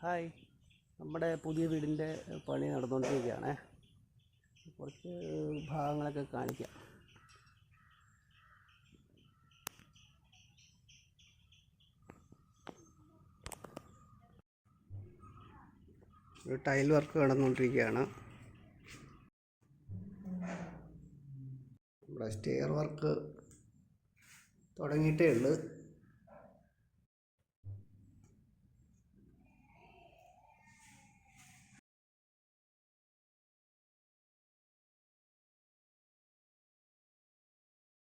Hi, നമ്മുടെ പുതിയ വീടിൻ്റെ പണി നടന്നുകൊണ്ടിരിക്കുകയാണേ. കുറച്ച് ഭാഗങ്ങളൊക്കെ കാണിക്കാം. ഒരു ടൈൽ വർക്ക് നടന്നുകൊണ്ടിരിക്കുകയാണ്. നമ്മുടെ സ്റ്റെയർ വർക്ക് തുടങ്ങിയിട്ടേ ഉള്ളൂ.